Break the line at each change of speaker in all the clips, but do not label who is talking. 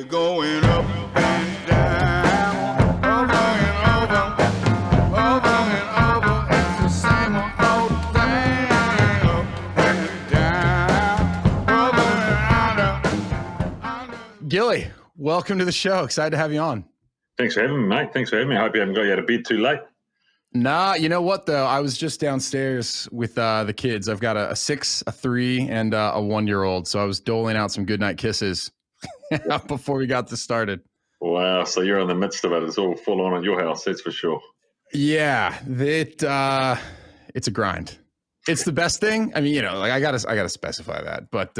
We're going up and down, over and over. It's the same old thing. Up and down, over and under.
Gilly, welcome to the show. Excited to have you on.
Thanks for having me, mate. Thanks for having me. I hope you haven't got you out of bed too late.
Nah, you know what, though? I was just downstairs with the kids. I've got a 6, a 3, and a 1-year-old. So I was doling out some goodnight kisses before we got this started.
Wow. So you're in the midst of it. It's all full on at your house, that's for sure.
Yeah, it's a grind. It's the best thing. I mean, like I gotta specify that. But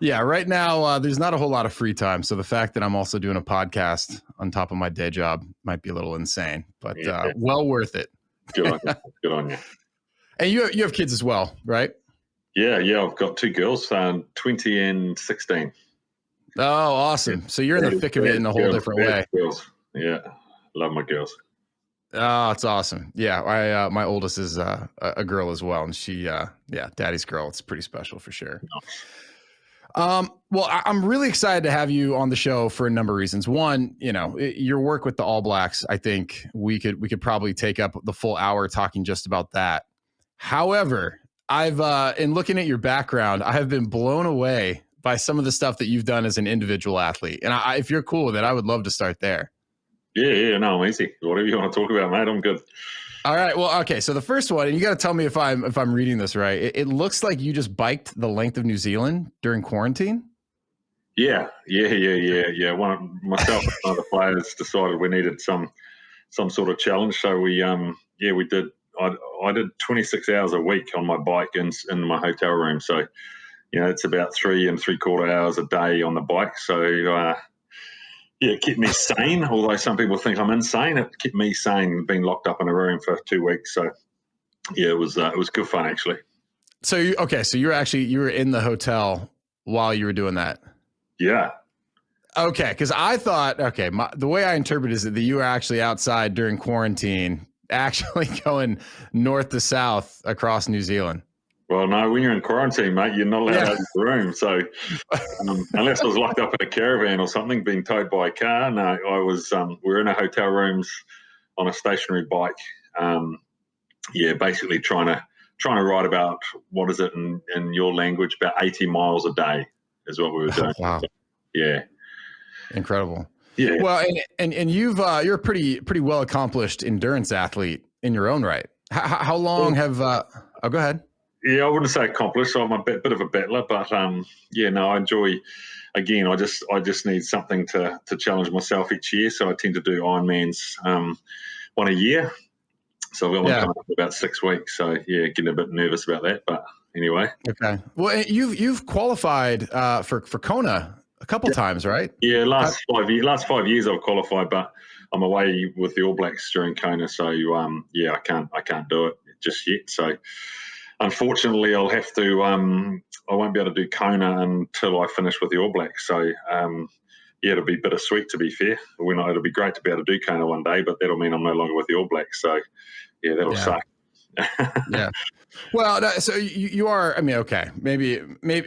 yeah, right now there's not a whole lot of free time. So the fact that I'm also doing a podcast on top of my day job might be a little insane, but well worth it.
Good on you. Good on you.
And you have kids as well, right?
Yeah. I've got 2 girls, 20 and 16.
Oh, awesome. So you're in the thick of it in a whole different way.
Girls. Yeah. Love my girls.
Oh, it's awesome. Yeah. My oldest is a girl as well. And she, daddy's girl. It's pretty special for sure. Well, I'm really excited to have you on the show for a number of reasons. One, your work with the All Blacks, I think we could probably take up the full hour talking just about that. However, I've in looking at your background, I have been blown away by some of the stuff that you've done as an individual athlete. And if you're cool with it, I would love to start there.
Yeah, no, I'm easy. Whatever you want to talk about, mate, I'm good.
All right. Well, okay. So the first one, and you got to tell me if I'm reading this right. It looks like you just biked the length of New Zealand during quarantine.
Yeah. Myself and one of the players decided we needed some sort of challenge. So we did. I did 26 hours a week on my bike in my hotel room. So, it's about 3 3/4 hours a day on the bike. So, it kept me sane. Although some people think I'm insane, it kept me sane being locked up in a room for 2 weeks. So, yeah, it was good fun actually.
So you were in the hotel while you were doing that.
Yeah.
Okay, because I thought, the way I interpret is that you were actually outside during quarantine, actually going north to south across New Zealand.
Well, no, when you're in quarantine, mate, you're not allowed out of the room. So unless I was locked up in a caravan or something, being towed by a car, no, I was. We were in a hotel rooms on a stationary bike. Basically trying to ride about, what is it in your language, about 80 miles a day is what we were doing.
Wow.
So, yeah.
Incredible.
Yeah.
Well, and you're a pretty well accomplished endurance athlete in your own right. How long have? Go ahead.
Yeah, I wouldn't say accomplished. So I'm a bit of a battler, but I enjoy. Again, I just need something to challenge myself each year. So I tend to do Ironmans, one a year. So I've got one coming up in about 6 weeks. So yeah, getting a bit nervous about that, but anyway.
Okay. Well, you've qualified for Kona a couple times, right?
Yeah, last 5 years I've qualified, but I'm away with the All Blacks during Kona, so I can't do it just yet. So unfortunately, I'll have to. I won't be able to do Kona until I finish with the All Blacks. So it'll be bittersweet, to be fair. It'll be great to be able to do Kona one day, but that'll mean I'm no longer with the All Blacks. So yeah, that'll suck.
Yeah. Well, so you are. I mean, okay, maybe.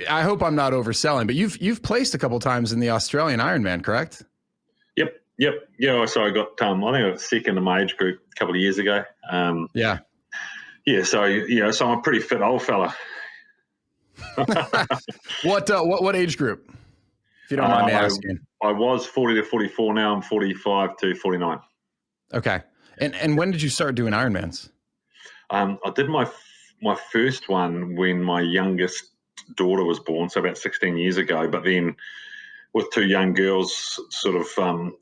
I hope I'm not overselling, but you've placed a couple times in the Australian Ironman, correct?
Yep. Yeah. So I got. I think I was second in my age group a couple of years ago.
Yeah.
So so I'm a pretty fit old fella.
What age group? If you don't mind me asking.
I was 40 to 44. Now I'm 45 to 49.
Okay. And when did you start doing Ironmans?
I did my first one when my youngest daughter was born, so about 16 years ago. But then, with 2 young girls, sort of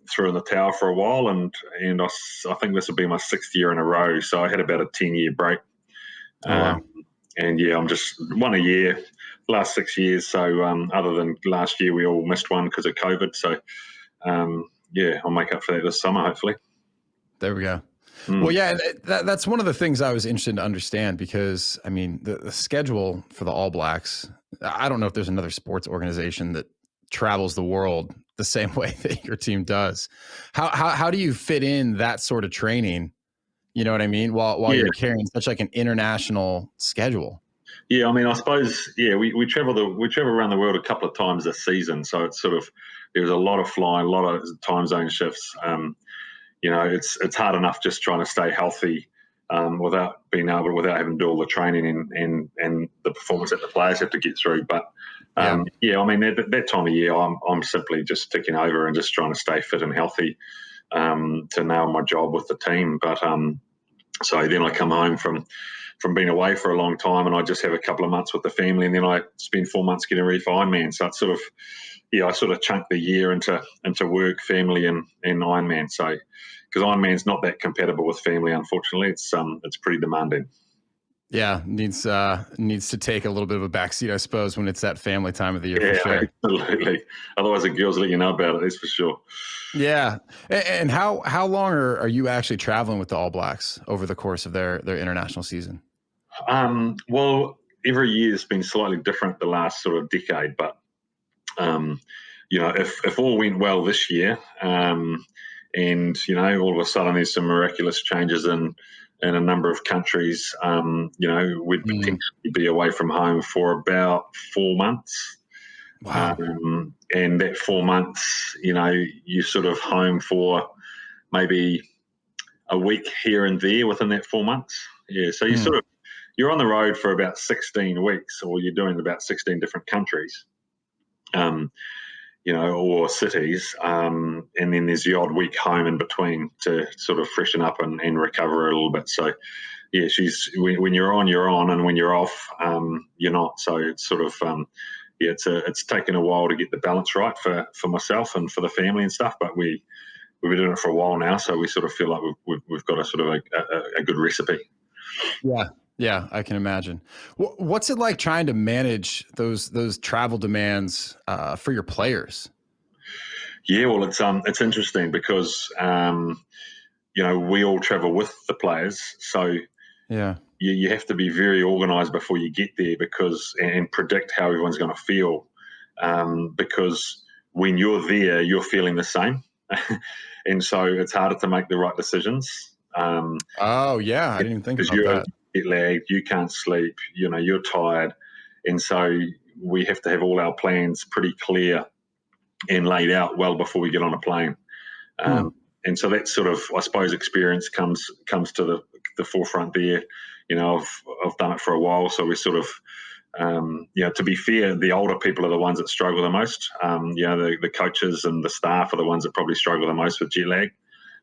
threw in the towel for a while, and I think this will be my 6th year in a row. So I had about a 10-year break.
Wow.
And yeah, I'm just one a year. Last 6 years. So other than last year, we all missed one because of COVID. So I'll make up for that this summer, hopefully.
There we go. Well, yeah, that's one of the things I was interested to understand because, I mean, the schedule for the All Blacks, I don't know if there's another sports organization that travels the world the same way that your team does. How do you fit in that sort of training? You know what I mean? While you're carrying such like an international schedule.
Yeah, I mean, I suppose, we travel around the world a couple of times this season, so it's sort of There's a lot of flying, a lot of time zone shifts. It's hard enough just trying to stay healthy without having to do all the training and the performance that the players have to get through. But that time of year, I'm simply just ticking over and just trying to stay fit and healthy to nail my job with the team. But so then I come home from being away for a long time, and I just have a couple of months with the family, and then I spend 4 months getting ready for Ironman. So it's I sort of chunk the year into work, family, and Ironman. So because Ironman's not that compatible with family, unfortunately, it's pretty demanding.
Yeah, needs to take a little bit of a backseat, I suppose, when it's that family time of the year. For sure.
Absolutely. Otherwise, the girls let you know about it. That's for sure.
Yeah. And how long are you actually traveling with the All Blacks over the course of their international season?
Well, every year has been slightly different the last sort of decade, but if all went well this year, and all of a sudden there's some miraculous changes in a number of countries, we'd potentially be away from home for about 4 months.
Wow.
And that 4 months, you're sort of home for maybe a week here and there within that 4 months. Yeah, so you're on the road for about 16 weeks, or you're doing about 16 different countries, or cities, and then there's the odd week home in between to sort of freshen up and recover a little bit. So, yeah, when you're on, and when you're off, you're not. So it's sort of it's taken a while to get the balance right for myself and for the family and stuff, but we've been doing it for a while now, so we sort of feel like we've got a sort of a good recipe.
Yeah, I can imagine. What's it like trying to manage those travel demands for your players?
Yeah, well, it's interesting because we all travel with the players, so
yeah,
you have to be very organised before you get there and predict how everyone's going to feel, because when you're there, you're feeling the same, and so it's harder to make the right decisions.
I didn't even think about that.
Jet lagged, you can't sleep, you're tired, and so we have to have all our plans pretty clear and laid out well before we get on a plane. And so that sort of, I suppose, experience comes to the forefront there. I've done it for a while, so we sort of, to be fair, the older people are the ones that struggle the most. The coaches and the staff are the ones that probably struggle the most with jet lag.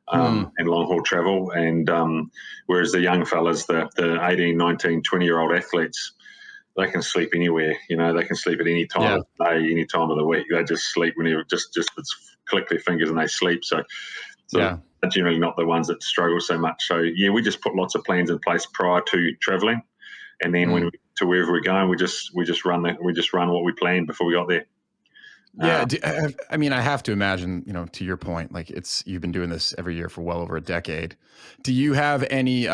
And long haul travel, and whereas the young fellas, the 18, 19, 20-year-old athletes, they can sleep anywhere. They can sleep at any time of the day, any time of the week. They just sleep whenever, just click their fingers and they sleep. So they're generally not the ones that struggle so much. So we just put lots of plans in place prior to traveling, and then when to wherever we're going, we just run what we planned before we got there.
Yeah, I have to imagine, to your point, like you've been doing this every year for well over a decade. Do you have any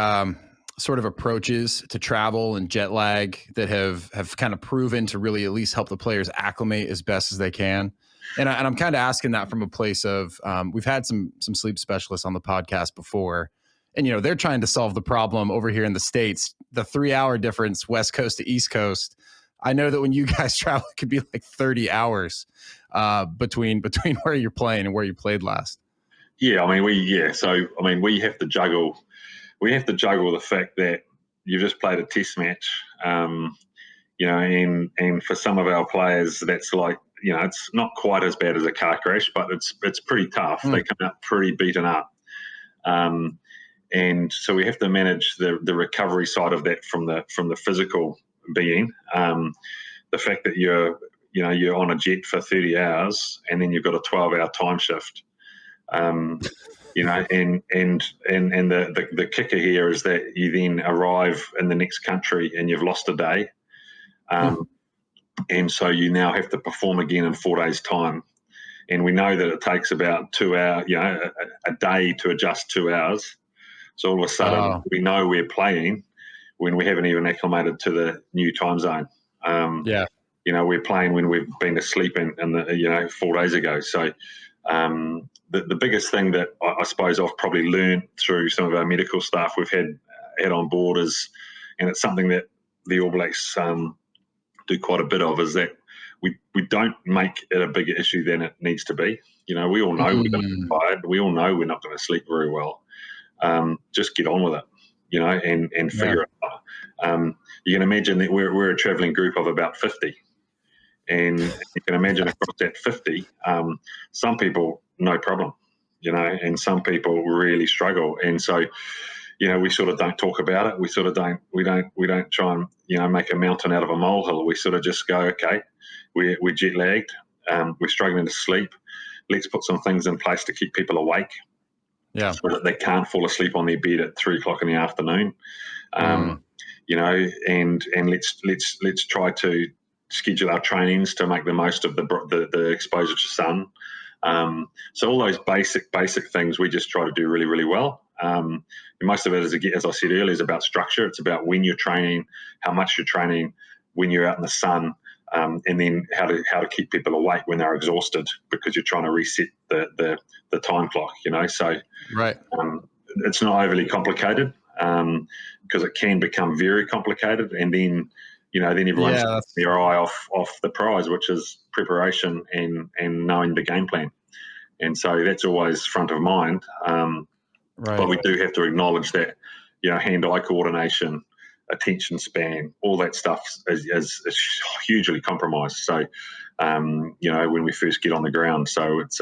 sort of approaches to travel and jet lag that have kind of proven to really at least help the players acclimate as best as they can? And I'm kind of asking that from a place of we've had some sleep specialists on the podcast before, and they're trying to solve the problem over here in the States, the 3-hour difference, West Coast to East Coast. I know that when you guys travel, it could be like 30 hours between where you're playing and where you played last.
Yeah, we have to juggle. We have to juggle the fact that you've just played a test match, and for some of our players, that's like, it's not quite as bad as a car crash, but it's pretty tough. They come out pretty beaten up, and so we have to manage the recovery side of that from the physical being. The fact that you're on a jet for 30 hours and then you've got a 12-hour time shift. And the kicker here is that you then arrive in the next country and you've lost a day. And so you now have to perform again in 4 days' time. And we know that it takes about 2 hours, a day to adjust 2 hours. So all of a sudden we know we're playing when we haven't even acclimated to the new time zone. We're playing when we've been asleep in 4 days ago. So the biggest thing that I suppose I've probably learned through some of our medical staff we've had on board is, and it's something that the All Blacks do quite a bit of, is that we don't make it a bigger issue than it needs to be. You know, we all know we're going to be tired. We all know we're not going to sleep very well. Just get on with it, you know, and figure it out. You can imagine that we're a traveling group of about 50. And you can imagine across that 50, some people, no problem, you know, and some people really struggle. And so, you know, we sort of don't talk about it. We sort of we don't try and, you know, make a mountain out of a molehill. We sort of just go, okay, we're jet lagged. We're struggling to sleep. Let's put some things in place to keep people awake.
Yeah.
So that they can't fall asleep on their bed at 3:00 in the afternoon. You know, and let's try to schedule our trainings to make the most of the exposure to sun. So all those basic things we just try to do really, really well. And most of it is, as I said earlier, is about structure. It's about when you're training, how much you're training, when you're out in the sun, and then how to keep people awake when they're exhausted, because you're trying to reset the time clock, you know. So
right.
It's not overly complicated, because it can become very complicated, and then, you know, then everyone's their eye off the prize, which is preparation and knowing the game plan. And so that's always front of mind.
Right.
But we do have to acknowledge that, you know, hand-eye coordination, attention span, all that stuff is hugely compromised. So, you know, when we first get on the ground. So it's,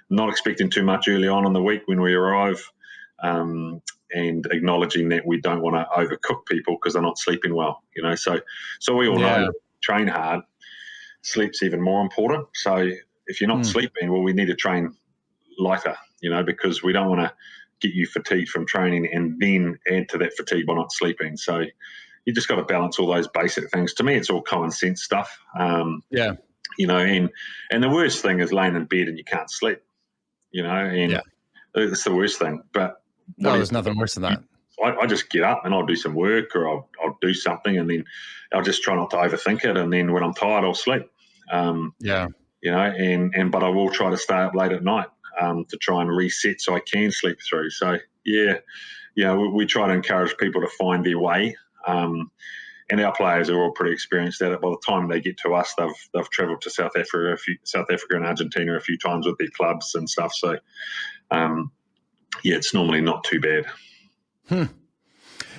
not expecting too much early on in the week when we arrive, and acknowledging that we don't want to overcook people because they're not sleeping well, you know. So we all know, train hard, sleep's even more important. So if you're not sleeping, well, we need to train lighter, you know, because we don't want to get you fatigued from training and then add to that fatigue by not sleeping. So you just got to balance all those basic things. To me, it's all common sense stuff. You know, and the worst thing is laying in bed and you can't sleep, you know, and it's the worst thing. But
there's nothing worse than that.
I just get up and I'll do some work, or I'll do something, and then I'll just try not to overthink it. And then when I'm tired, I'll sleep. You know, but I will try to stay up late at night to try and reset so I can sleep through. So we try to encourage people to find their way. And our players are all pretty experienced at it. By the time they get to us, they've travelled to South Africa and Argentina a few times with their clubs and stuff. So it's normally not too bad.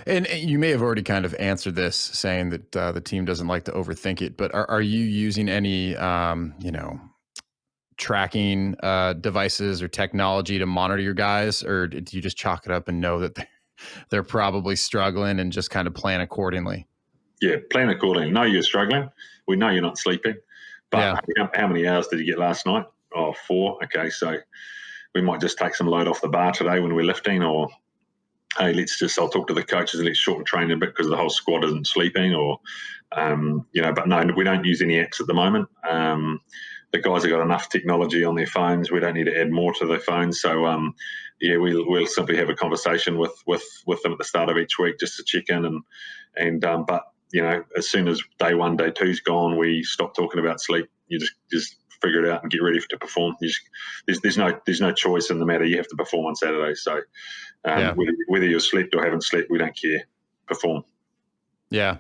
And you may have already kind of answered this, saying that the team doesn't like to overthink it, but are you using any, tracking devices or technology to monitor your guys, or do you just chalk it up and know that they're probably struggling and just kind of plan accordingly?
Yeah, plan accordingly. Know you're struggling. We know you're not sleeping. But how many hours did you get last night? 4. Okay, so we might just take some load off the bar today when we're lifting, or hey, I'll talk to the coaches and let's shorten training a bit because the whole squad isn't sleeping, or, but no, we don't use any apps at the moment. The guys have got enough technology on their phones. We don't need to add more to their phones. So, we'll simply have a conversation with them at the start of each week just to check in, but, you know, as soon as day 1, day 2's gone, we stop talking about sleep. You just figure it out and get ready to perform. There's no choice in the matter. You have to perform on Saturday. So whether you've slept or haven't slept, we don't care. Perform. Yeah.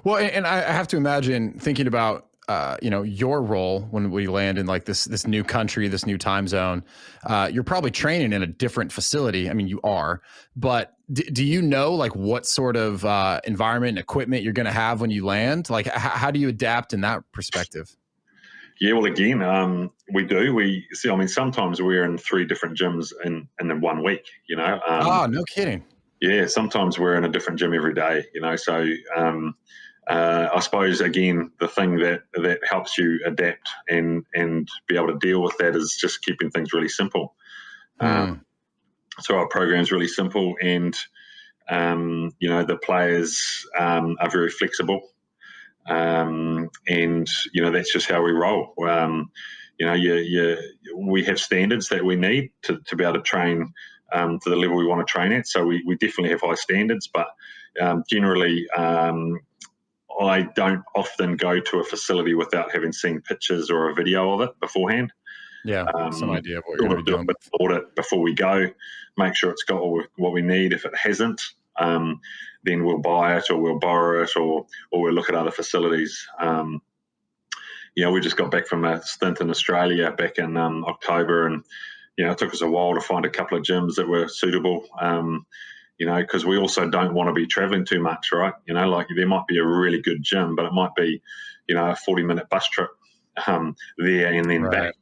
Well, and I have to imagine, thinking about your role when we land in like this new country, this new time zone, you're probably training in a different facility. I mean, you are, but do you know like what sort of environment and equipment you're going to have when you land? Like, how do you adapt in that perspective?
Yeah, well, again, we do. Sometimes we're in 3 different gyms in 1 week, you know.
No kidding.
Yeah, sometimes we're in a different gym every day, you know. So I suppose, again, the thing that helps you adapt and be able to deal with that is just keeping things really simple. So our program's really simple, and, the players are very flexible. And, that's just how we roll. We have standards that we need to be able to train to the level we want to train at. So we definitely have high standards, but generally I don't often go to a facility without having seen pictures or a video of it beforehand.
Yeah, some idea of what you're going to be doing.
Audit before we go, make sure it's got what we need. If it hasn't, then we'll buy it or we'll borrow it or we'll look at other facilities. we just got back from a stint in Australia back in October, and it took us a while to find a couple of gyms that were suitable. Because we also don't want to be traveling too much, right? Like there might be a really good gym, but it might be, a 40-minute bus trip there and then back.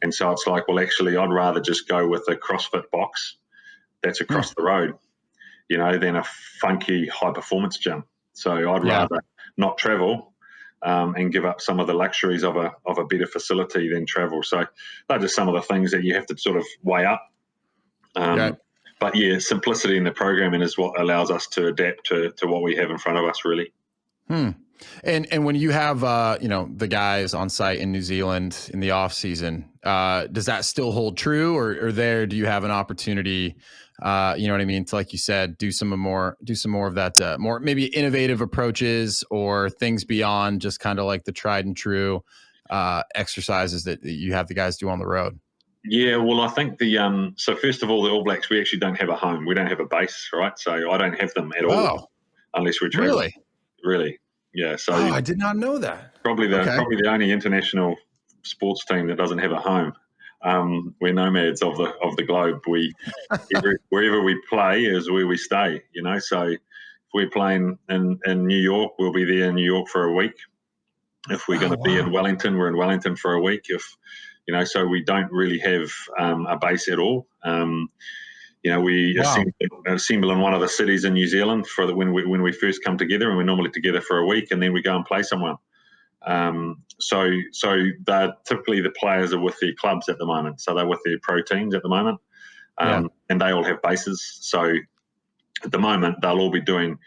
And so it's like, well, actually, I'd rather just go with a CrossFit box that's across the road, than a funky high-performance gym. So I'd rather not travel and give up some of the luxuries of a better facility than travel. So they're just some of the things that you have to sort of weigh up. But simplicity in the programming is what allows us to adapt to what we have in front of us, really.
And when you have the guys on site in New Zealand in the off season, does that still hold true, or there do you have an opportunity? You know what I mean? To, like you said, do some more of that, more maybe innovative approaches or things beyond just kind of like the tried and true exercises that you have the guys do on the road.
Yeah, well, I think so first of all, the All Blacks, we actually don't have a home. We don't have a base, right? So I don't have them at all unless we're traveling. Really? Yeah. So
I did not know that.
Probably the only international sports team that doesn't have a home. We're nomads of the globe. Wherever we play is where we stay, So if we're playing in New York, we'll be there in New York for a week. If we're going to be in Wellington, we're in Wellington for a week. So we don't really have a base at all. We assemble in one of the cities in New Zealand when we first come together, and we're normally together for a week, and then we go and play someone. So they're typically the players are with their clubs at the moment. So they're with their pro teams at the moment, and they all have bases. So at the moment, they'll all be doing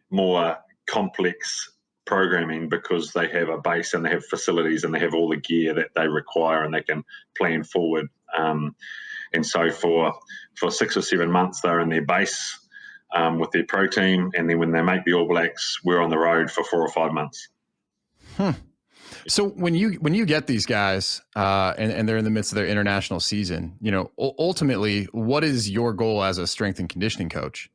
more complex programming because they have a base and they have facilities and they have all the gear that they require and they can plan forward. And so for 6 or 7 months, they're in their base with their pro team. And then when they make the All Blacks, we're on the road for 4 or 5 months.
So when you get these guys and they're in the midst of their international season, ultimately, what is your goal as a strength and conditioning coach?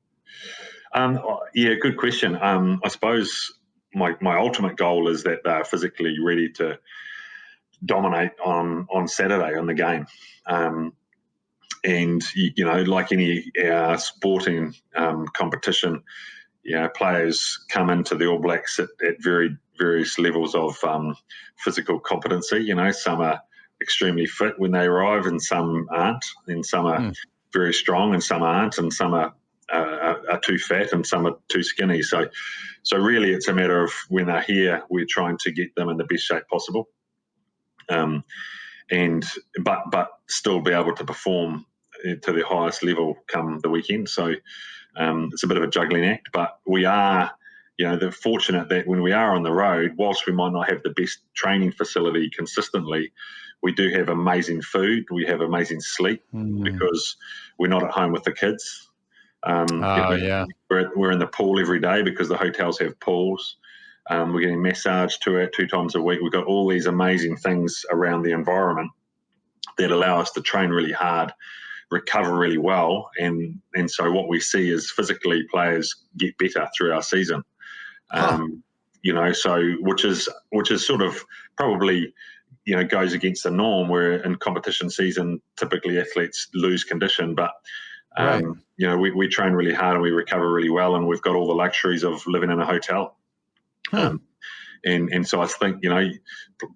Good question. I suppose my ultimate goal is that they're physically ready to dominate on Saturday on the game. And like any sporting competition, players come into the All Blacks at very various levels of physical competency. Some are extremely fit when they arrive, and some aren't, and some are very strong, and some aren't, and some are too fat, and some are too skinny. So really, it's a matter of when they're here, we're trying to get them in the best shape possible, but still be able to perform to the highest level come the weekend. So it's a bit of a juggling act, but we are, they're fortunate that when we are on the road, whilst we might not have the best training facility consistently, we do have amazing food. We have amazing sleep because we're not at home with the kids. We're in the pool every day because the hotels have pools. We're getting massaged 2 times a week. We've got all these amazing things around the environment that allow us to train really hard, recover really well, and so what we see is physically players get better through our season. So which is sort of probably goes against the norm, where in competition season typically athletes lose condition, but we train really hard and we recover really well, and we've got all the luxuries of living in a hotel. And so I think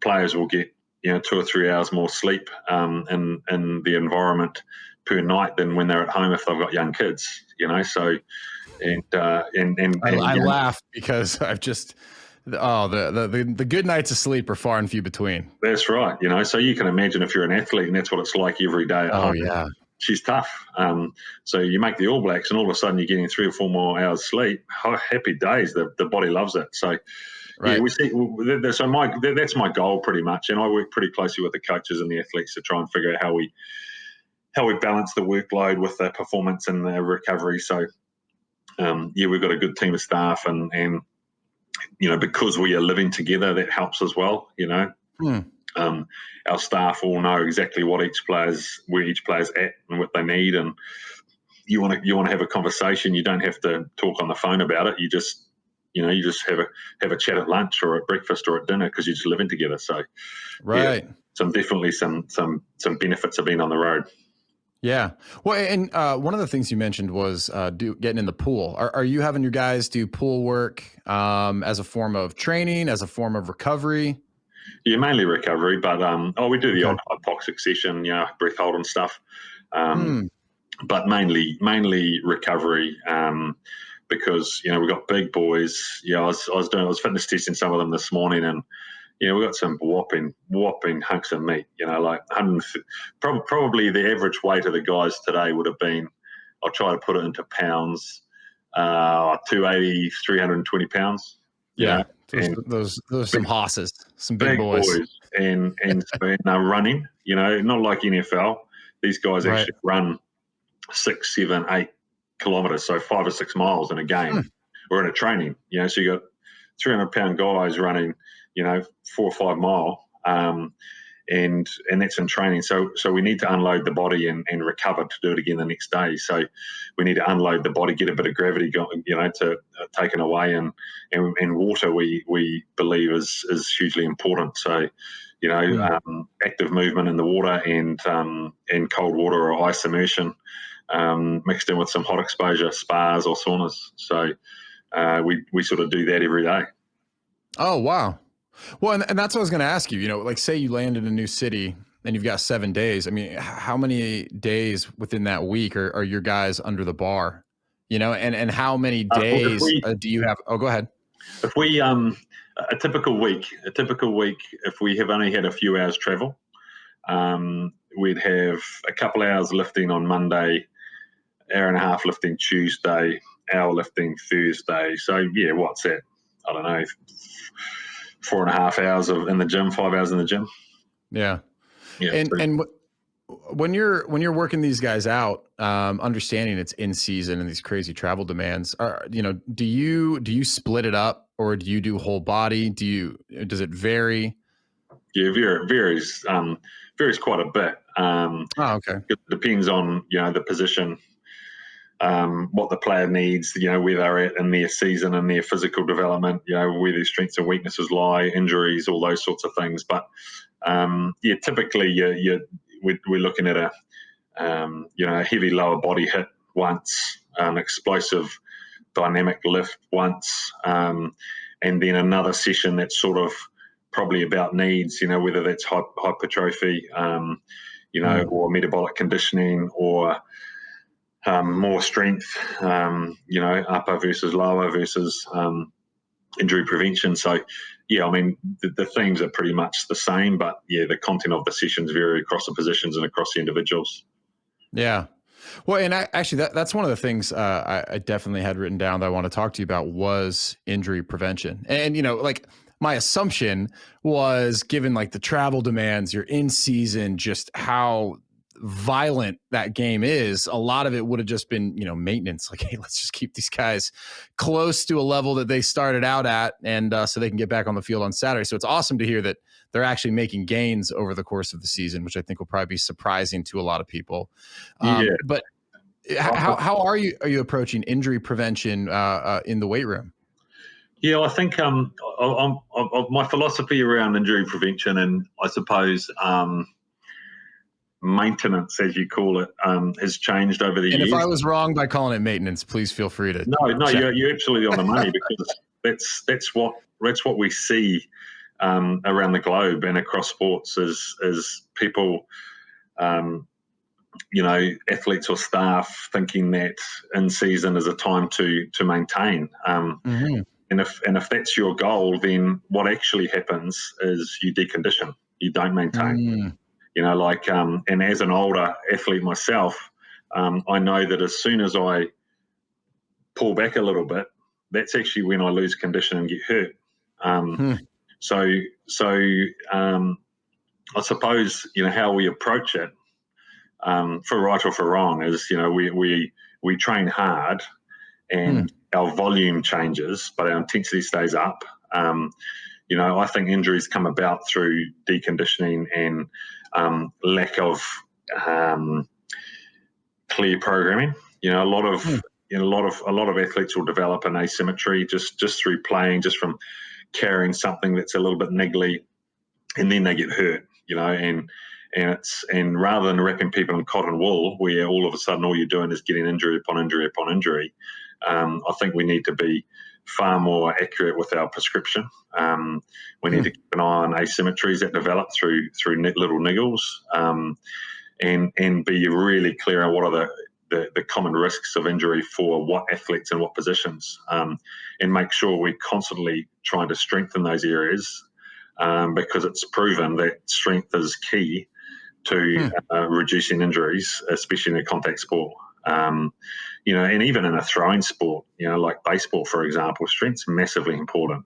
players will get 2 or 3 hours more sleep in the environment per night than when they're at home if they've got young kids. So
I laugh because I've just the good nights of sleep are far and few between.
That's right. So you can imagine if you're an athlete and that's what it's like every day at home.
Yeah.
She's tough. So you make the All Blacks and all of a sudden you're getting 3 or 4 more hours sleep. Happy days. The body loves it. So we see. So that's my goal pretty much, and I work pretty closely with the coaches and the athletes to try and figure out how we balance the workload with the performance and the recovery. So we've got a good team of staff, and because we are living together, that helps as well. Our staff all know exactly where each player's at and what they need, and you want to have a conversation. You don't have to talk on the phone about it. You just you just have a chat at lunch or at breakfast or at dinner because you're just living together. So,
Right.
definitely some benefits of being on the road.
Yeah. Well, and one of the things you mentioned was getting in the pool. Are you having your guys do pool work as a form of training, as a form of recovery?
Yeah, mainly recovery, but we do the
Okay.
odd hypoxic session, breath hold and stuff.
Hmm.
But mainly recovery, because we've got big boys. I was fitness testing some of them this morning, and we've got some whopping hunks of meat. Like 100, probably the average weight of the guys today would have been, I'll try to put it into pounds, 280, 320 pounds.
Yeah.
And
Those are some hosses, some big
big
boys.
and they're running. Not like NFL. These guys
Right.
actually run 6, 7, 8 kilometers, so 5 or 6 miles in a game or in a training. So you got 300-pound guys running, 4 or 5 mile, and that's in training. So we need to unload the body and recover to do it again the next day. So we need to unload the body, get a bit of gravity going, to taken away, and water we believe is hugely important. So active movement in the water and cold water or ice immersion, mixed in with some hot exposure, spas or saunas. So we sort of do that every day.
Oh, wow. Well, and that's what I was going to ask you, like say you land in a new city and you've got 7 days. I mean, how many days within that week are your guys under the bar, and how many days do you have? Oh, go ahead.
If we, a typical week, if we have only had a few hours travel, we'd have a couple hours lifting on Monday, hour and a half lifting Tuesday, hour lifting Thursday. So what's that? I don't know, 4.5 hours in the gym, 5 hours in the gym.
Yeah. And when you're working these guys out, understanding it's in season and these crazy travel demands, do you split it up or do you do whole body? Does it vary?
Yeah, varies quite a bit.
Okay.
It depends on the position, what the player needs, where they're at in their season and their physical development, where their strengths and weaknesses lie, injuries, all those sorts of things. But typically we're looking at a heavy lower body hit once, explosive dynamic lift once, and then another session that's sort of probably about needs, whether that's hypertrophy, or metabolic conditioning, or more strength, upper versus lower versus injury prevention. So, the themes are pretty much the same, but the content of the sessions vary across the positions and across the individuals.
Yeah. Well, and actually that's one of the things I definitely had written down that I want to talk to you about was injury prevention. And, like my assumption was, given like the travel demands, you're in season, just how violent that game is, a lot of it would have just been, maintenance. Like, hey, let's just keep these guys close to a level that they started out at, and so they can get back on the field on Saturday. So it's awesome to hear that they're actually making gains over the course of the season, which I think will probably be surprising to a lot of people. But how are you approaching injury prevention in the weight room?
Yeah, I think my philosophy around injury prevention, and I suppose maintenance, as you call it, has changed over the years.
And if I was wrong by calling it maintenance, please feel free to.
No, you're absolutely on the money, because that's what we see around the globe and across sports is people, athletes or staff thinking that in season is a time to maintain. And if that's your goal, then what actually happens is you decondition, you don't maintain. And as an older athlete myself, I know that as soon as I pull back a little bit, that's actually when I lose condition and get hurt. So I suppose how we approach it, for right or for wrong, is we train hard and our volume changes, but our intensity stays up. I think injuries come about through deconditioning and lack of clear programming. A lot of a lot of athletes will develop an asymmetry just through playing, just from carrying something that's a little bit niggly, and then they get hurt, and rather than wrapping people in cotton wool, where all of a sudden all you're doing is getting injury upon injury upon injury, I think we need to be far more accurate with our prescription. We need to keep an eye on asymmetries that develop through little niggles, and be really clear on what are the common risks of injury for what athletes and what positions, and make sure we're constantly trying to strengthen those areas, because it's proven that strength is key to reducing injuries, especially in a contact sport. And even in a throwing sport, like baseball, for example, strength's massively important.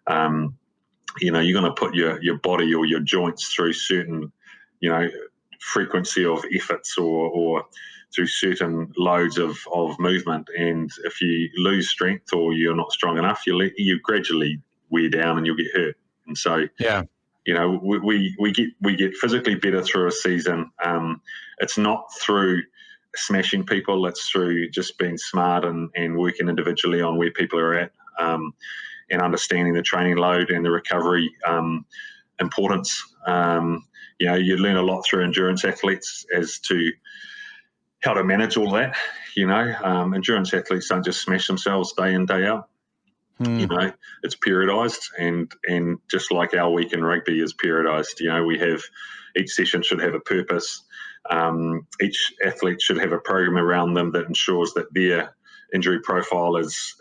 You're going to put your body or your joints through certain, frequency of efforts or through certain loads of movement. And if you lose strength or you're not strong enough, you gradually wear down and you'll get hurt. And so, we get physically better through a season. It's not through smashing people, it's through just being smart and working individually on where people are at, and understanding the training load and the recovery importance. You learn a lot through endurance athletes as to how to manage all that. Endurance athletes don't just smash themselves day in, day out. It's periodized, and just like our week in rugby is periodized. We have each session should have a purpose. Each athlete should have a program around them that ensures that their injury profile is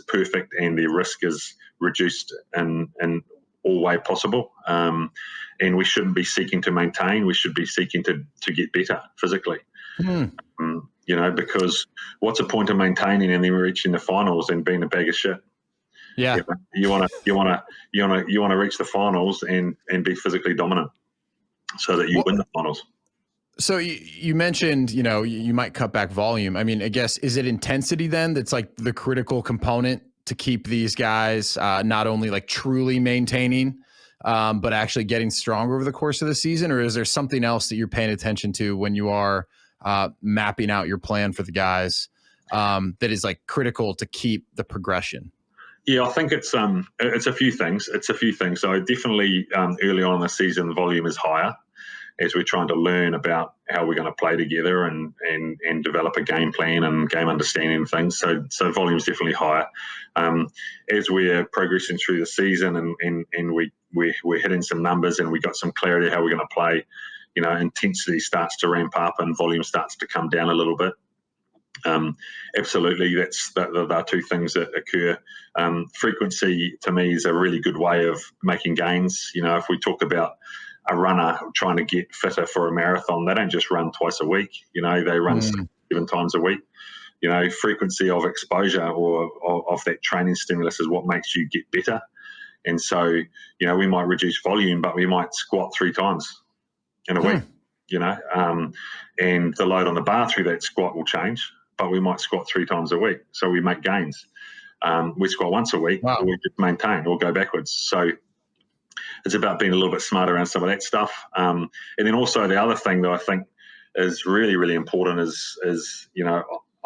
perfect and their risk is reduced in all way possible. And we shouldn't be seeking to maintain. We should be seeking to get better physically. Because what's the point of maintaining and then reaching the finals and being a bag of shit?
Yeah.
You want to reach the finals and be physically dominant so that you win the finals.
So you mentioned, you might cut back volume. I mean, I guess, is it intensity then that's like the critical component to keep these guys not only like truly maintaining, but actually getting stronger over the course of the season? Or is there something else that you're paying attention to when you are mapping out your plan for the guys that is like critical to keep the progression?
Yeah, I think it's a few things. So definitely early on in the season, the volume is higher as we're trying to learn about how we're going to play together and develop a game plan and game understanding and things. So volume is definitely higher. As we're progressing through the season and we're hitting some numbers and we got some clarity how we're going to play, intensity starts to ramp up and volume starts to come down a little bit. Absolutely, there are two things that occur. Frequency to me is a really good way of making gains. If we talk about a runner trying to get fitter for a marathon, they don't just run twice a week. They run 7 times a week. Frequency of exposure or of that training stimulus is what makes you get better. And so, we might reduce volume, but we might squat 3 times in a week. And the load on the bar through that squat will change, but we might squat 3 times a week. So we make gains. We squat once a week, or we just maintain or go backwards. So it's about being a little bit smarter around some of that stuff. And then also the other thing that I think is really, really important is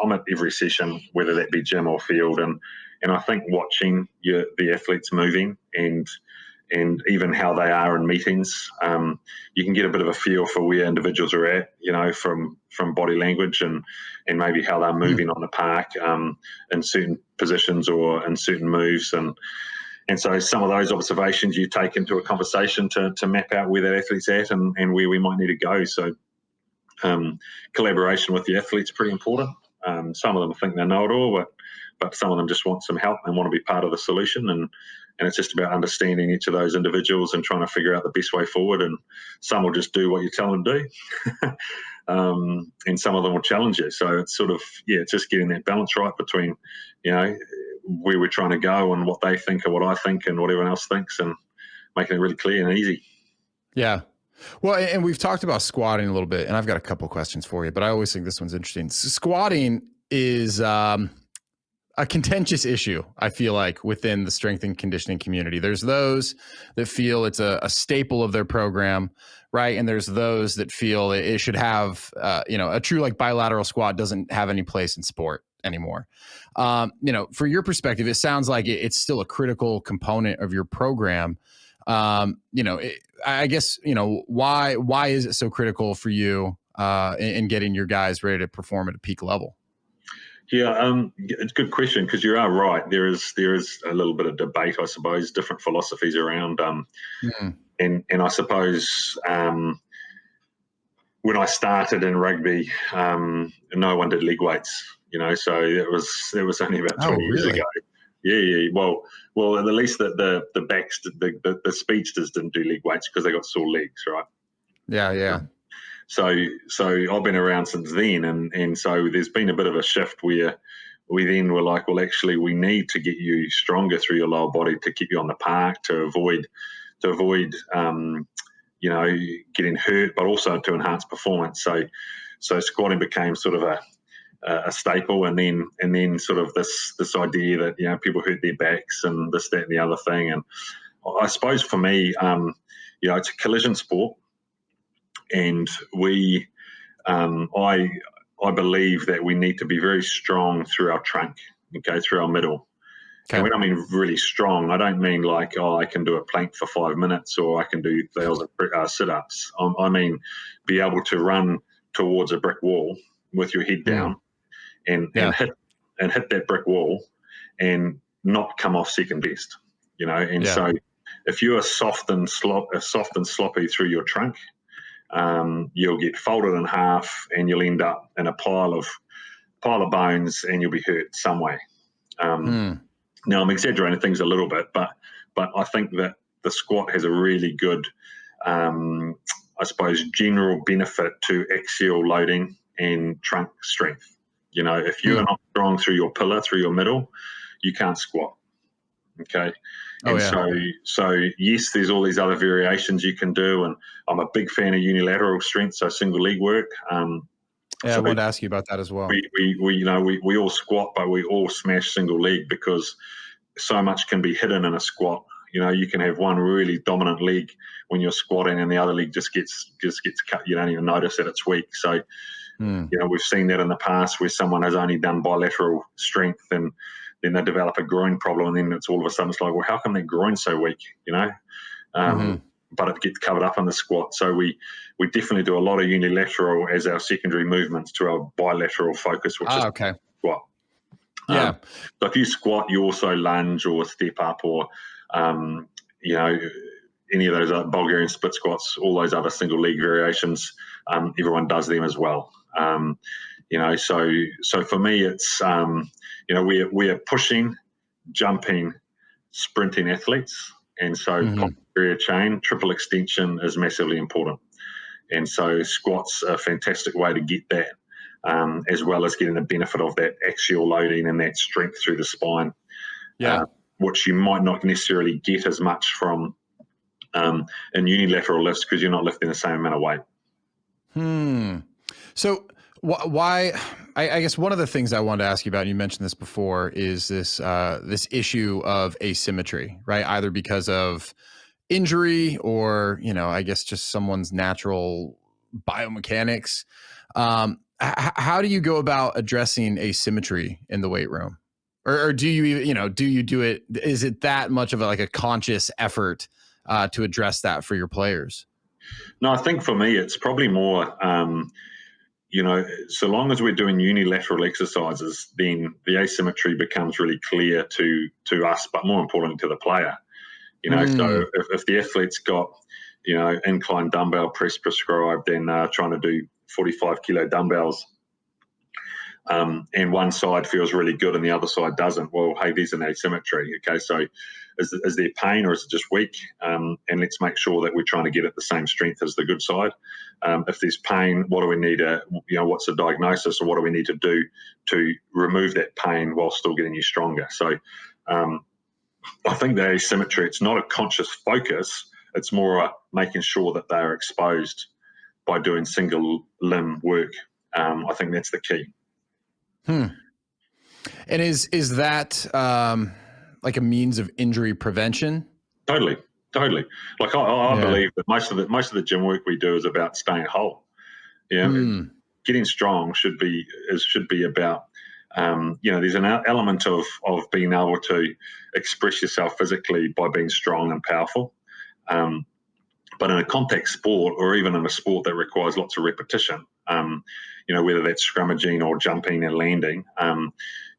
I'm at every session, whether that be gym or field, and I think watching the athletes moving and even how they are in meetings, you can get a bit of a feel for where individuals are at, from body language and maybe how they're moving on the park in certain positions or in certain moves. And so some of those observations you take into a conversation to map out where that athlete's at and where we might need to go. So collaboration with the athlete's pretty important. Some of them think they know it all, but some of them just want some help and want to be part of the solution. And it's just about understanding each of those individuals and trying to figure out the best way forward. And some will just do what you tell them to do. And some of them will challenge you. So it's sort of, it's just getting that balance right between, where we're trying to go and what they think and what I think and what everyone else thinks, and making it really clear and easy.
Yeah. Well, and we've talked about squatting a little bit, and I've got a couple questions for you, but I always think this one's interesting. Squatting is a contentious issue, I feel like, within the strength and conditioning community. There's those that feel it's a staple of their program, right? And there's those that feel it should have, a true like bilateral squat doesn't have any place in sport anymore. For your perspective, it sounds like it's still a critical component of your program. I guess, why is it so critical for you in getting your guys ready to perform at a peak level?
Yeah, it's a good question, because you are right. There is a little bit of debate, I suppose, different philosophies around,
Mm.
and I suppose when I started in rugby, no one did leg weights. So it was only about
Oh,
20 years
really?
ago. Yeah. Well, at least the backs, the speedsters didn't do leg weights because they got sore legs, right?
Yeah.
So I've been around since then, and so there's been a bit of a shift where we then were like, well, actually, we need to get you stronger through your lower body to keep you on the park, to avoid getting hurt, but also to enhance performance. So squatting became sort of a staple, and then sort of this idea that people hurt their backs and this, that, and the other thing. And I suppose for me, it's a collision sport, and I believe that we need to be very strong through our trunk, through our middle.
Okay.
And when I mean really strong, I don't mean like, I can do a plank for 5 minutes or I can do 1,000 sit-ups. I mean, be able to run towards a brick wall with your head down and hit that brick wall and not come off second best. So if you are soft and sloppy through your trunk, you'll get folded in half and you'll end up in a pile of bones and you'll be hurt some way. Now, I'm exaggerating things a little bit, but I think that the squat has a really good, I suppose, general benefit to axial loading and trunk strength. If you are not strong through your pillar, through your middle, you can't squat. Okay. And so yes, there's all these other variations you can do, and I'm a big fan of unilateral strength, so single leg work.
I wanted to ask you about that as well.
We all squat, but we all smash single leg because so much can be hidden in a squat. You can have one really dominant leg when you're squatting, and the other leg just gets cut. You don't even notice that it's weak. So we've seen that in the past where someone has only done bilateral strength, and then they develop a groin problem, and then it's all of a sudden it's like, well, how come their groin's so weak? But it gets covered up in the squat. So we definitely do a lot of unilateral as our secondary movements to our bilateral focus, which is squat.
Yeah.
So if you squat, you also lunge or step up, or any of those Bulgarian split squats, all those other single leg variations. Everyone does them as well. So for me, it's we are pushing, jumping, sprinting athletes, and so posterior chain, triple extension is massively important. And so squats are a fantastic way to get that, as well as getting the benefit of that axial loading and that strength through the spine, which you might not necessarily get as much from in unilateral lifts because you're not lifting the same amount of weight.
So why? I guess one of the things I wanted to ask you about, and you mentioned this before, is this issue of asymmetry, right? Either because of injury or, I guess just someone's natural biomechanics. How do you go about addressing asymmetry in the weight room? Or do you, do you do it? Is it that much of a conscious effort to address that for your players?
No, I think for me, it's probably more, so long as we're doing unilateral exercises, then the asymmetry becomes really clear to us, but more importantly to the player. So if the athlete's got, incline dumbbell press prescribed and trying to do 45 kilo dumbbells, and one side feels really good and the other side doesn't, well, hey, there's an asymmetry. Okay, so is there pain or is it just weak? And let's make sure that we're trying to get at the same strength as the good side. If there's pain, what do we need what's the diagnosis, or what do we need to do to remove that pain while still getting you stronger? So I think the asymmetry, it's not a conscious focus, it's more making sure that they are exposed by doing single limb work. I think that's the key.
And is that like a means of injury prevention?
Totally. Totally. Like I
Yeah.
believe that most of the gym work we do is about staying whole. Yeah, getting strong should be about there's an element of being able to express yourself physically by being strong and powerful. But in a contact sport, or even in a sport that requires lots of repetition, whether that's scrummaging or jumping and landing,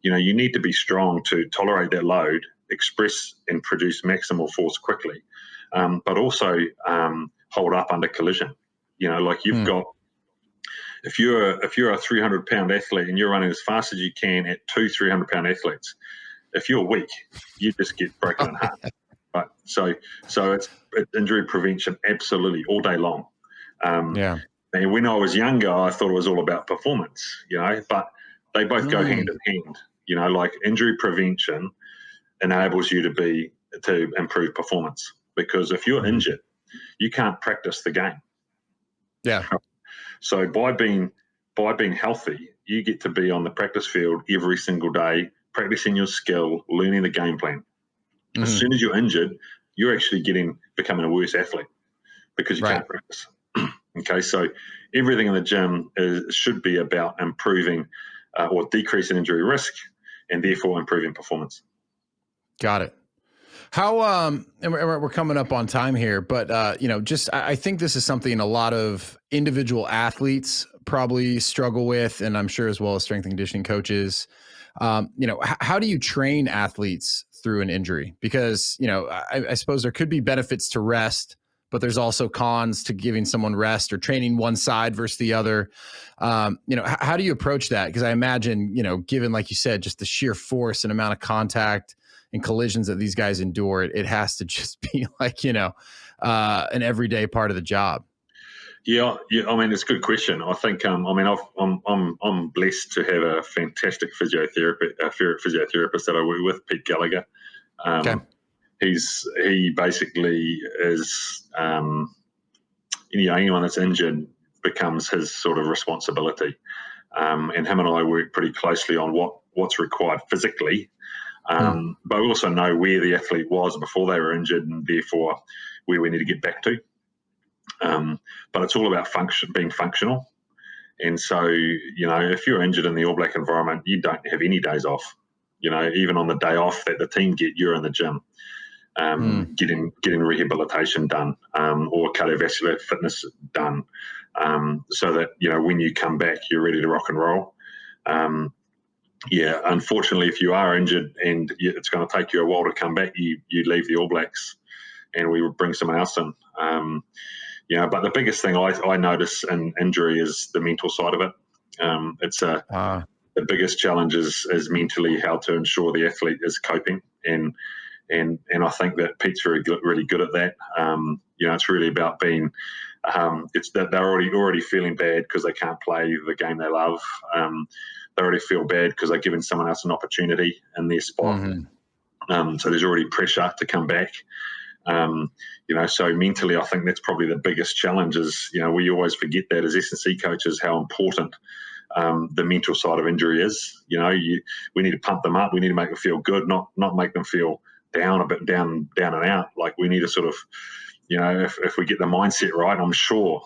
you need to be strong to tolerate that load, express and produce maximal force quickly, but also hold up under collision. Like you've got, if you're a 300-pound athlete and you're running as fast as you can at 300-pound athletes, if you're weak, you just get broken in half. Right. So it's injury prevention absolutely all day long. And when I was younger, I thought it was all about performance, but they both go hand in hand. Like injury prevention enables you to improve performance, because if you're injured, you can't practice the game.
Yeah.
So by being healthy, you get to be on the practice field every single day, practicing your skill, learning the game plan. As soon as you're injured, you're actually becoming a worse athlete because you can't practice. Okay, so everything in the gym should be about improving or decreasing injury risk, and therefore improving performance.
Got it. How and we're coming up on time here, but I think this is something a lot of individual athletes probably struggle with, and I'm sure as well as strength and conditioning coaches. How do you train athletes through an injury? Because I suppose there could be benefits to rest, but there's also cons to giving someone rest or training one side versus the other. How do you approach that? Because I imagine, given, like you said, just the sheer force and amount of contact and collisions that these guys endure, it has to just be like, an everyday part of the job.
Yeah. I mean, it's a good question. I think, I'm blessed to have a fantastic physiotherapist that I work with, Pete Gallagher.
Okay.
He basically is, anyone that's injured becomes his sort of responsibility. And him and I work pretty closely on what's required physically. But we also know where the athlete was before they were injured, and therefore where we need to get back to. But it's all about being functional. And so, if you're injured in the All Black environment, you don't have any days off. Even on the day off that the team get, you're in the gym, getting rehabilitation done, or cardiovascular fitness done, so that, when you come back, you're ready to rock and roll. Unfortunately, if you are injured and it's going to take you a while to come back, you leave the All Blacks and we bring someone else in. But the biggest thing I notice in injury is the mental side of it. The biggest challenge is mentally how to ensure the athlete is coping, and I think that Pete's really good at that. It's really about being. It's that they're already feeling bad because they can't play the game they love. They already feel bad because they're giving someone else an opportunity in their spot. So there's already pressure to come back. So mentally, I think that's probably the biggest challenge is, we always forget that as S&C coaches, how important the mental side of injury is. We need to pump them up. We need to make them feel good, not make them feel down, a bit down and out. Like we need to sort of, if we get the mindset right, I'm sure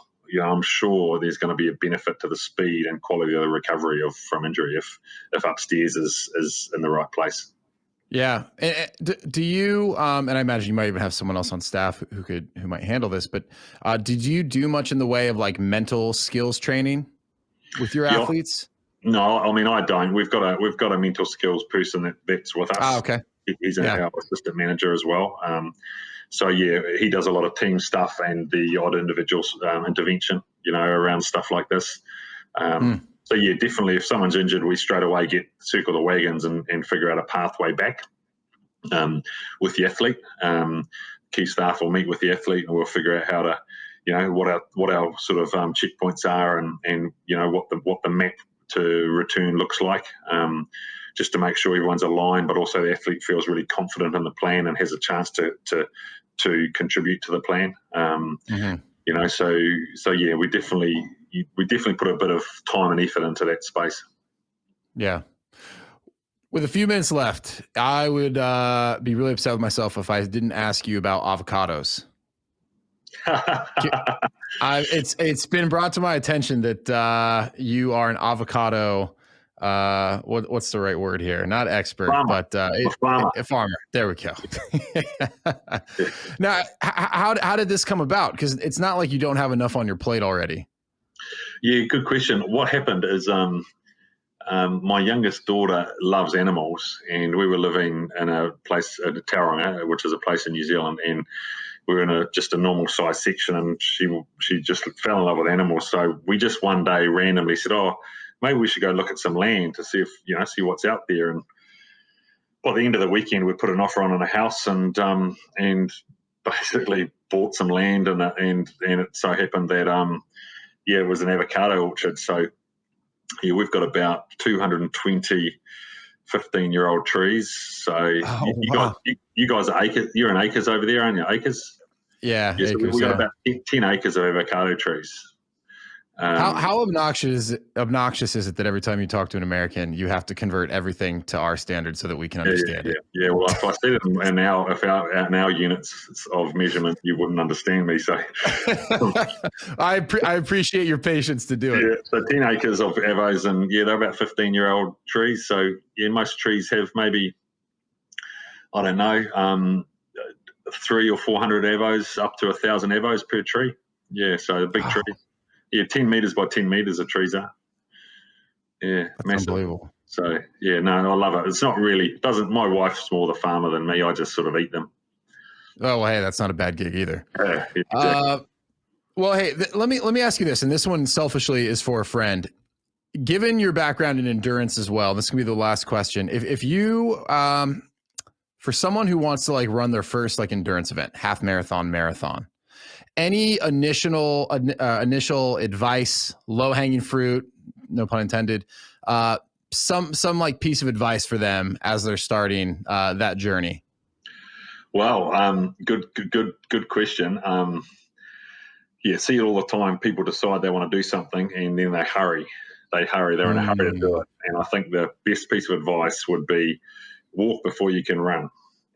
there's going to be a benefit to the speed and quality of the recovery from injury if upstairs is in the right place.
Yeah. Do you, and I imagine you might even have someone else on staff who might handle this, but did you do much in the way of like mental skills training with your athletes?
No, I mean, I don't. We've got a mental skills person that's with us.
Okay.
He's our assistant manager as well. He does a lot of team stuff and the odd individual intervention, around stuff like this. So definitely, if someone's injured, we straight away circle the wagons and figure out a pathway back with the athlete. Key staff will meet with the athlete and we'll figure out how to, what our sort of checkpoints are and what the map to return looks like, just to make sure everyone's aligned, but also the athlete feels really confident in the plan and has a chance to contribute to the plan. We definitely put a bit of time and effort into that space.
Yeah. With a few minutes left, I would be really upset with myself if I didn't ask you about avocados. It's been brought to my attention that you are an avocado. What's the right word here? Not expert,
Farmer.
but
Farmer.
a farmer. There we go. Now, how did this come about? Because it's not like you don't have enough on your plate already.
Yeah, good question. What happened is my youngest daughter loves animals, and we were living in a place at Tauranga, which is a place in New Zealand, and we were in just a normal size section, and she just fell in love with animals. So we just one day randomly said, "Oh, maybe we should go look at some land to see see what's out there." And by the end of the weekend, we put an offer on a house, and basically bought some land, and it so happened that it was an avocado orchard. So yeah, we've got about 220 15-year-old trees. So you guys are acres. You're in acres over there, aren't you? Acres.
Yeah,
so
acres,
we got about 10 acres of avocado trees.
How obnoxious is it that every time you talk to an American, you have to convert everything to our standards so that we can understand it?
Yeah. Well, if I said it in our units of measurement, you wouldn't understand me. So
I appreciate your patience to do it.
Yeah, so 10 acres of avos, and they're about 15-year-old trees. So most trees have maybe, I don't know, 300 or 400 avos, up to 1,000 avos per tree. Yeah, so a big tree. Yeah, 10 meters by 10 meters of trees are. Yeah,
that's
massive.
Unbelievable.
So I love it. It's not really, my wife's more the farmer than me. I just sort of eat them.
Oh, well, hey, that's not a bad gig either.
Yeah, exactly.
Well, hey, let me ask you this, and this one selfishly is for a friend. Given your background in endurance as well, this can be the last question. If you, for someone who wants to run their first endurance event, half marathon, any initial advice, low hanging fruit, no pun intended, some piece of advice for them as they're starting that journey?
Well, good question. See it all the time. People decide they want to do something, and then they hurry. They're in a hurry to do it. And I think the best piece of advice would be walk before you can run.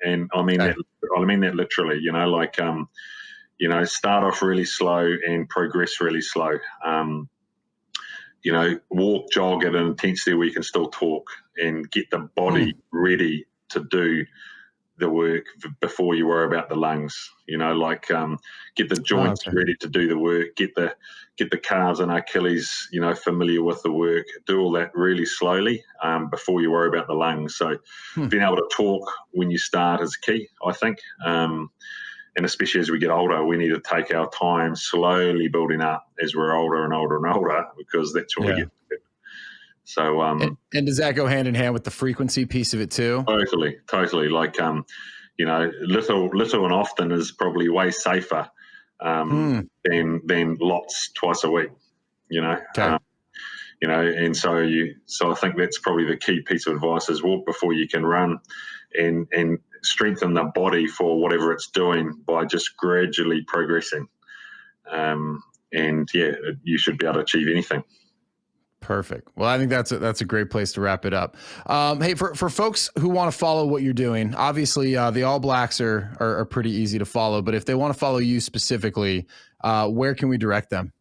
And I mean that literally. Start off really slow and progress really slow. Walk, jog at an intensity where you can still talk, and get the body ready to do the work before you worry about the lungs. Get the joints ready to do the work, get the calves and Achilles familiar with the work, do all that really slowly before you worry about the lungs. So being able to talk when you start is key, I think. And especially as we get older, we need to take our time slowly building up as we're older and older and older, because that's when we get to it. So,
and does that go hand in hand with the frequency piece of it too?
Totally. Little and often is probably way safer than lots twice a week. And so I think that's probably the key piece of advice: is walk before you can run, and strengthen the body for whatever it's doing by just gradually progressing. You should be able to achieve anything.
Perfect. Well, I think that's a great place to wrap it up. Hey, for folks who want to follow what you're doing, obviously the All Blacks are pretty easy to follow, but if they want to follow you specifically, where can we direct them?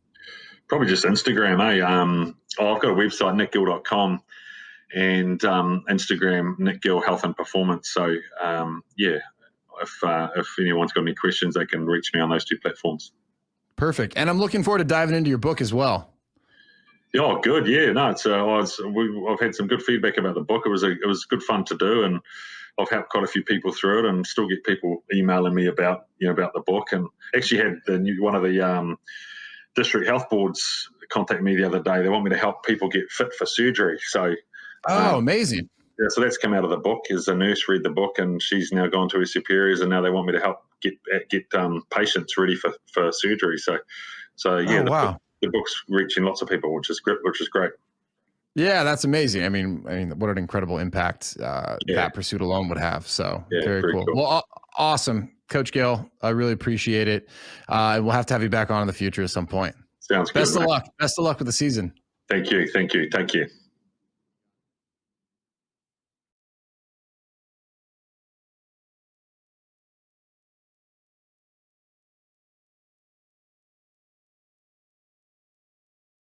Probably just Instagram, I've got a website, nicgill.com, and Instagram, Nic Gill Health and Performance. So, if anyone's got any questions, they can reach me on those two platforms.
Perfect. And I'm looking forward to diving into your book as well.
Oh, good. Yeah, no, I've had some good feedback about the book. It was good fun to do, and I've helped quite a few people through it, and still get people emailing me about the book. And actually had one of the district health boards contact me the other day. They want me to help people get fit for surgery. So,
amazing.
Yeah, so that's come out of the book. Is a nurse read the book, and she's now gone to her superiors, and now they want me to help get patients ready for surgery. So yeah,
wow.
The book's reaching lots of people, which is great.
Yeah, that's amazing. I mean, what an incredible impact that pursuit alone would have. So very cool. Well, awesome, Coach Gill. I really appreciate it. We'll have to have you back on in the future at some point.
Sounds good.
Best of luck. Best of luck with the season.
Thank you.